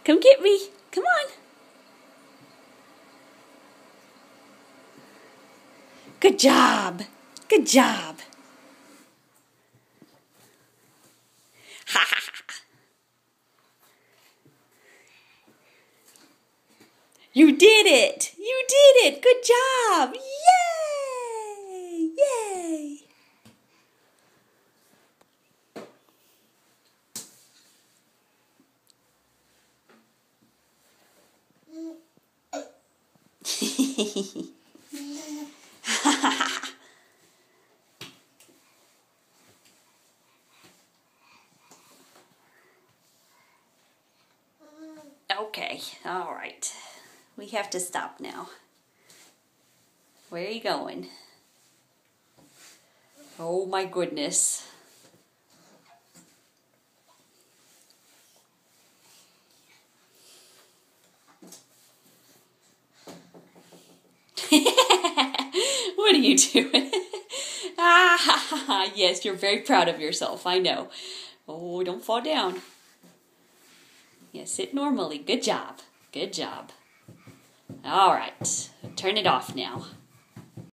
Come get me. Come on. Good job. Good job. Ha ha ha. You did it. You did it. Good job. Yay. Yay. Okay, all right. We have to stop now. Where are you going? Oh my goodness. What are you doing? Ah, yes, you're very proud of yourself, I know. Oh, don't fall down. Yes, sit normally. Good job. Good job. All right, turn it off now.